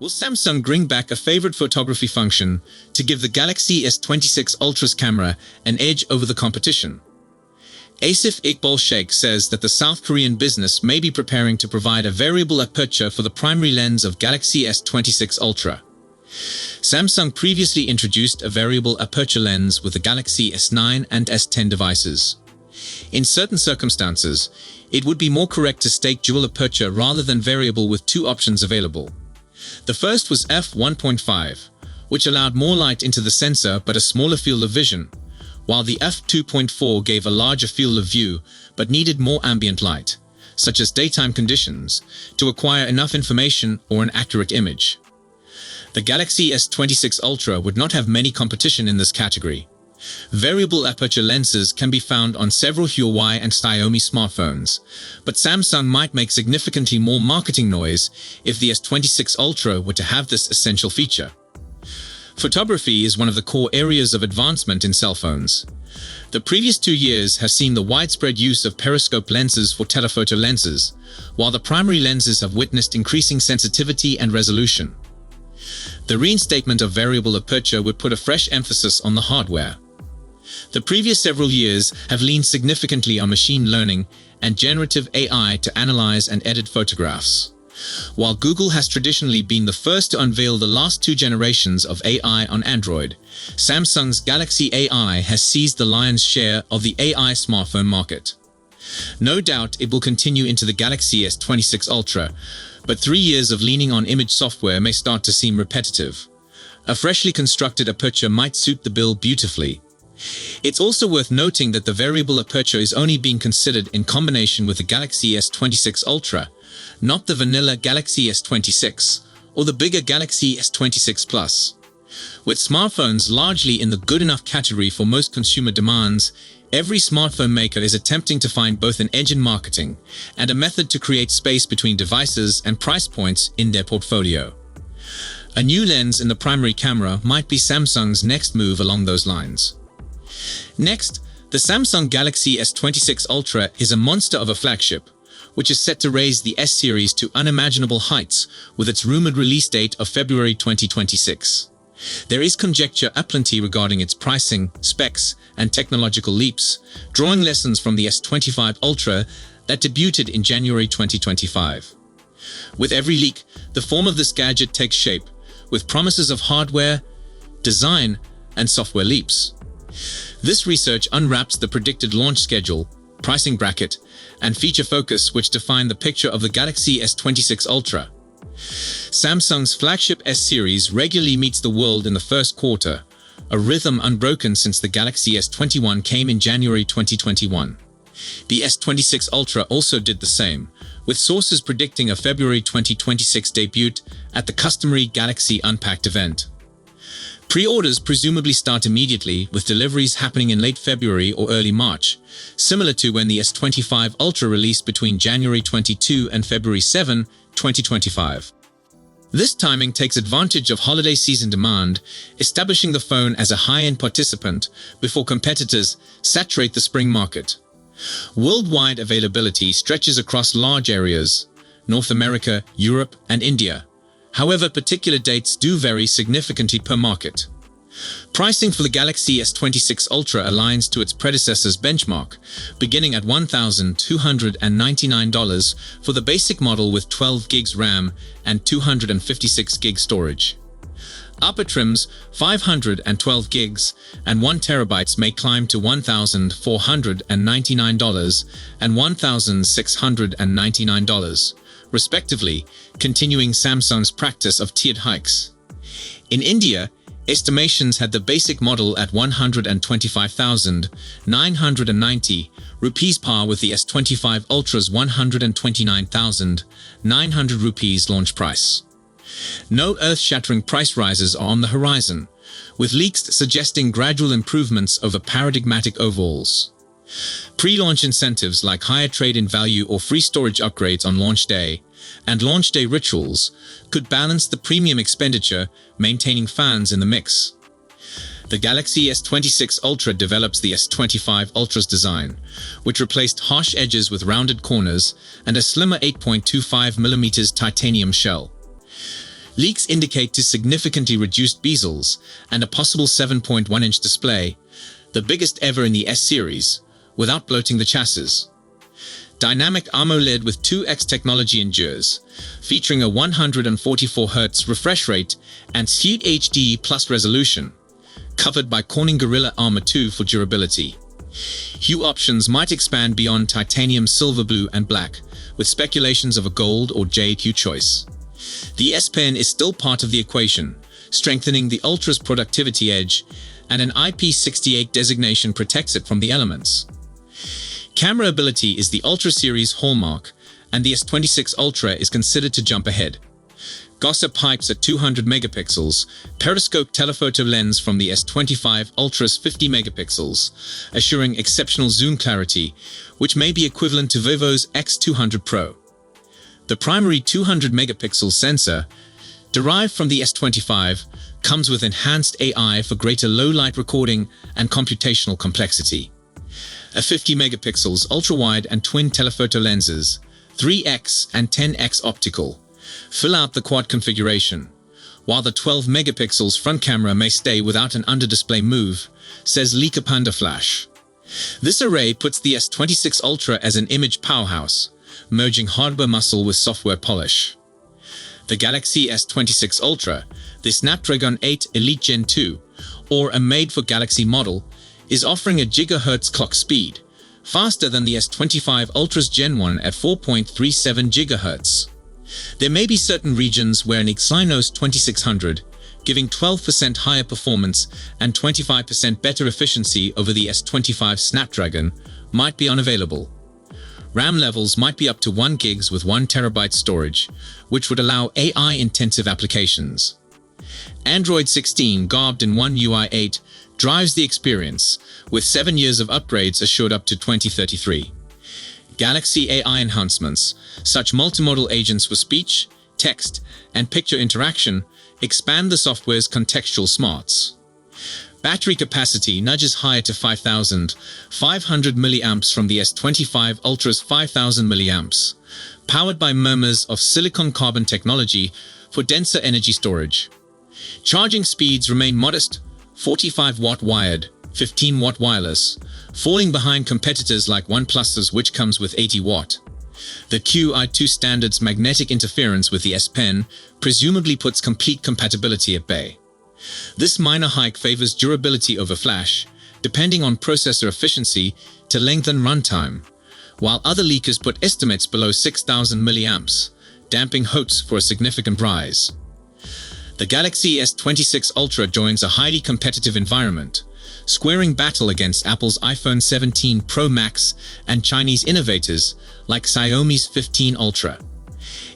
Will Samsung bring back a favorite photography function to give the Galaxy S26 Ultra's camera an edge over the competition? Asif Iqbal Sheikh says that the South Korean business may be preparing to provide a variable aperture for the primary lens of Galaxy S26 Ultra. Samsung previously introduced a variable aperture lens with the Galaxy S9 and S10 devices. In certain circumstances, it would be more correct to state dual aperture rather than variable with two options available. The first was f1.5, which allowed more light into the sensor but a smaller field of vision, while the f2.4 gave a larger field of view but needed more ambient light, such as daytime conditions, to acquire enough information or an accurate image. The Galaxy S26 Ultra would not have many competition in this category. Variable aperture lenses can be found on several Huawei and Xiaomi smartphones, but Samsung might make significantly more marketing noise if the S26 Ultra were to have this essential feature. Photography is one of the core areas of advancement in cell phones. The previous 2 years have seen the widespread use of periscope lenses for telephoto lenses, while the primary lenses have witnessed increasing sensitivity and resolution. The reinstatement of variable aperture would put a fresh emphasis on the hardware. The previous several years have leaned significantly on machine learning and generative AI to analyze and edit photographs. While Google has traditionally been the first to unveil the last 2 generations of AI on Android, Samsung's Galaxy AI has seized the lion's share of the AI smartphone market. No doubt it will continue into the Galaxy S26 Ultra, but 3 years of leaning on image software may start to seem repetitive. A freshly constructed aperture might suit the bill beautifully. It's also worth noting that the variable aperture is only being considered in combination with the Galaxy S26 Ultra, not the vanilla Galaxy S26 or the bigger Galaxy S26 Plus. With smartphones largely in the good enough category for most consumer demands, every smartphone maker is attempting to find both an edge in marketing and a method to create space between devices and price points in their portfolio. A new lens in the primary camera might be Samsung's next move along those lines. Next, the Samsung Galaxy S26 Ultra is a monster of a flagship, which is set to raise the S series to unimaginable heights with its rumored release date of February 2026. There is conjecture aplenty regarding its pricing, specs, and technological leaps, drawing lessons from the S25 Ultra that debuted in January 2025. With every leak, the form of this gadget takes shape, with promises of hardware, design, and software leaps. This research unwraps the predicted launch schedule, pricing bracket, and feature focus which define the picture of the Galaxy S26 Ultra. Samsung's flagship S series regularly meets the world in the first quarter, a rhythm unbroken since the Galaxy S21 came in January 2021. The S26 Ultra also did the same, with sources predicting a February 2026 debut at the customary Galaxy Unpacked event. Pre-orders presumably start immediately, with deliveries happening in late February or early March, similar to when the S25 Ultra released between January 22 and February 7, 2025. This timing takes advantage of holiday season demand, establishing the phone as a high-end participant before competitors saturate the spring market. Worldwide availability stretches across large areas: North America, Europe, and India. However, particular dates do vary significantly per market. Pricing for the Galaxy S26 Ultra aligns to its predecessor's benchmark, beginning at $1,299 for the basic model with 12 GB RAM and 256 GB storage. Upper trims, 512 GB and 1 TB may climb to $1,499 and $1,699. Respectively, continuing Samsung's practice of tiered hikes. In India, estimations had the basic model at 125,990 rupees, par with the S25 Ultra's 129,900 rupees launch price. No earth-shattering price rises are on the horizon, with leaks suggesting gradual improvements over paradigmatic overhauls. Pre-launch incentives like higher trade-in value or free storage upgrades on launch day and launch day rituals could balance the premium expenditure, maintaining fans in the mix. The Galaxy S26 Ultra develops the S25 Ultra's design, which replaced harsh edges with rounded corners and a slimmer 8.25mm titanium shell. Leaks indicate to significantly reduced bezels and a possible 7.1-inch display, the biggest ever in the S series, without bloating the chassis. Dynamic AMOLED with 2x technology endures, featuring a 144Hz refresh rate and Sud HD Plus resolution, covered by Corning Gorilla Armor 2 for durability. Hue options might expand beyond titanium, silver, blue, and black, with speculations of a gold or jade hue choice. The S Pen is still part of the equation, strengthening the Ultra's productivity edge, and an IP68 designation protects it from the elements. Camera ability is the Ultra series hallmark, and the S26 Ultra is considered to jump ahead. Gossip hypes at 200 megapixels, periscope telephoto lens from the S25 Ultra's 50 megapixels, assuring exceptional zoom clarity, which may be equivalent to Vivo's X200 Pro. The primary 200 megapixel sensor, derived from the S25, comes with enhanced AI for greater low-light recording and computational complexity. A 50 megapixels ultra-wide and twin telephoto lenses, 3x and 10x optical, fill out the quad configuration, while the 12 megapixels front camera may stay without an under-display move, says Leaker Panda Flash. This array puts the S26 Ultra as an image powerhouse, merging hardware muscle with software polish. The Galaxy S26 Ultra, the Snapdragon 8 Elite Gen 2, or a made-for-Galaxy model, is offering a gigahertz clock speed, faster than the S25 Ultra's Gen 1 at 4.37 GHz. There may be certain regions where an Exynos 2600, giving 12% higher performance and 25% better efficiency over the S25 Snapdragon, might be unavailable. RAM levels might be up to 1 GB with 1 TB storage, which would allow AI-intensive applications. Android 16, garbed in One UI 8, drives the experience, with 7 years of upgrades assured up to 2033. Galaxy AI enhancements, such multimodal agents for speech, text, and picture interaction, expand the software's contextual smarts. Battery capacity nudges higher to 5,500 mAh from the S25 Ultra's 5,000 mAh, powered by murmurs of silicon carbon technology for denser energy storage. Charging speeds remain modest, 45-watt wired, 15-watt wireless, falling behind competitors like OnePlus's, which comes with 80-watt. The QI2 standard's magnetic interference with the S Pen presumably puts complete compatibility at bay. This minor hike favors durability over flash, depending on processor efficiency, to lengthen runtime, while other leakers put estimates below 6,000 mAh, damping hopes for a significant rise. The Galaxy S26 Ultra joins a highly competitive environment, squaring battle against Apple's iPhone 17 Pro Max and Chinese innovators like Xiaomi's 15 Ultra.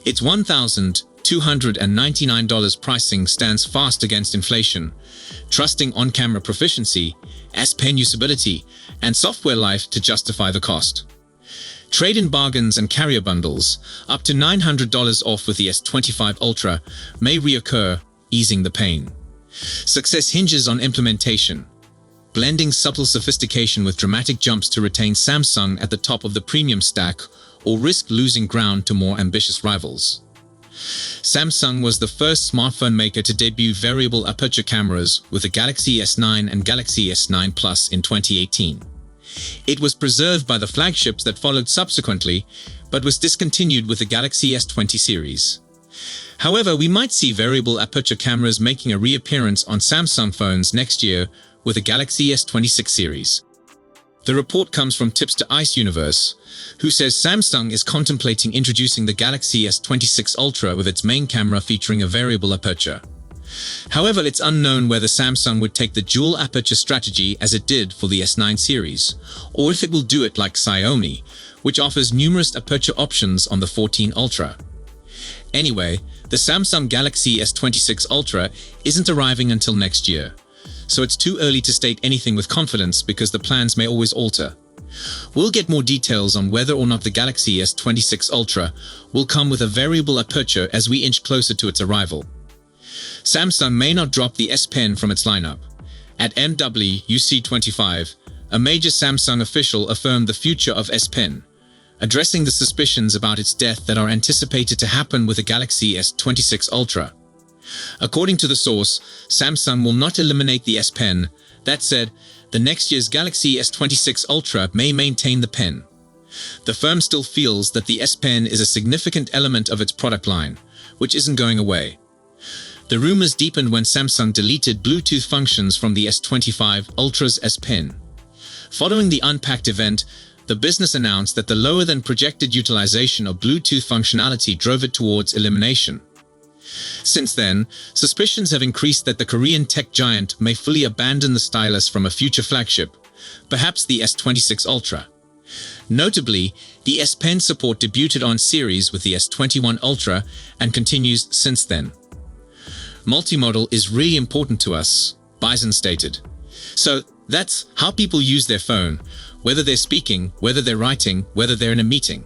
Its $1,299 pricing stands fast against inflation, trusting on-camera proficiency, S Pen usability, and software life to justify the cost. Trade-in bargains and carrier bundles, up to $900 off with the S25 Ultra, may reoccur, easing the pain. Success hinges on implementation, blending subtle sophistication with dramatic jumps to retain Samsung at the top of the premium stack, or risk losing ground to more ambitious rivals. Samsung was the first smartphone maker to debut variable aperture cameras with the Galaxy S9 and Galaxy S9 Plus in 2018. It was preserved by the flagships that followed subsequently, but was discontinued with the Galaxy S20 series. However, we might see variable aperture cameras making a reappearance on Samsung phones next year with the Galaxy S26 series. The report comes from Tipster Ice Universe, who says Samsung is contemplating introducing the Galaxy S26 Ultra with its main camera featuring a variable aperture. However, it's unknown whether Samsung would take the dual aperture strategy as it did for the S9 series, or if it will do it like Xiaomi, which offers numerous aperture options on the 14 Ultra. Anyway, the Samsung Galaxy S26 Ultra isn't arriving until next year, so it's too early to state anything with confidence because the plans may always alter. We'll get more details on whether or not the Galaxy S26 Ultra will come with a variable aperture as we inch closer to its arrival. Samsung may not drop the S Pen from its lineup. At MWC25, a major Samsung official affirmed the future of S Pen, addressing the suspicions about its death that are anticipated to happen with the Galaxy S26 Ultra. According to the source, Samsung will not eliminate the S Pen. That said, the next year's Galaxy S26 Ultra may maintain the pen. The firm still feels that the S Pen is a significant element of its product line, which isn't going away. The rumors deepened when Samsung deleted Bluetooth functions from the S25 Ultra's S Pen. Following the Unpacked event, the business announced that the lower-than-projected utilization of Bluetooth functionality drove it towards elimination. Since then, suspicions have increased that the Korean tech giant may fully abandon the stylus from a future flagship, perhaps the S26 Ultra. Notably, the S Pen support debuted on series with the S21 Ultra and continues since then. Multimodal is really important to us, Bison stated. So that's how people use their phone, whether they're speaking, whether they're writing, whether they're in a meeting.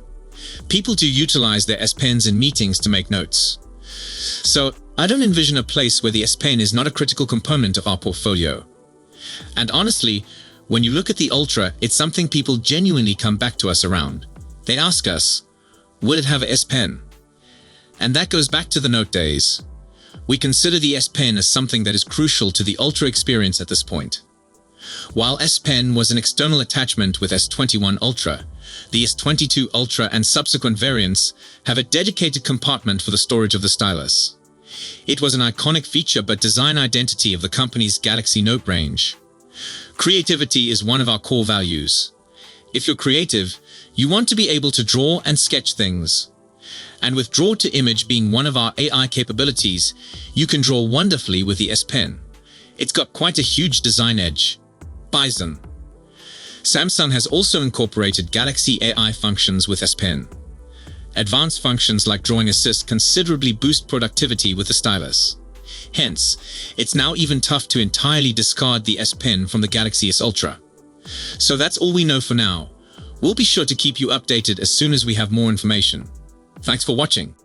People do utilize their S Pens in meetings to make notes. So I don't envision a place where the S Pen is not a critical component of our portfolio. And honestly, when you look at the Ultra, it's something people genuinely come back to us around. They ask us, will it have a S Pen? And that goes back to the Note days. We consider the S Pen as something that is crucial to the Ultra experience at this point. While S Pen was an external attachment with S21 Ultra, the S22 Ultra and subsequent variants have a dedicated compartment for the storage of the stylus. It was an iconic feature but design identity of the company's Galaxy Note range. Creativity is one of our core values. If you're creative, you want to be able to draw and sketch things. And with Draw to Image being one of our AI capabilities, you can draw wonderfully with the S Pen. It's got quite a huge design edge. Bison. Samsung has also incorporated Galaxy AI functions with S Pen. Advanced functions like Drawing Assist considerably boost productivity with the stylus. Hence, it's now even tough to entirely discard the S Pen from the Galaxy S Ultra. So that's all we know for now. We'll be sure to keep you updated as soon as we have more information. Thanks for watching.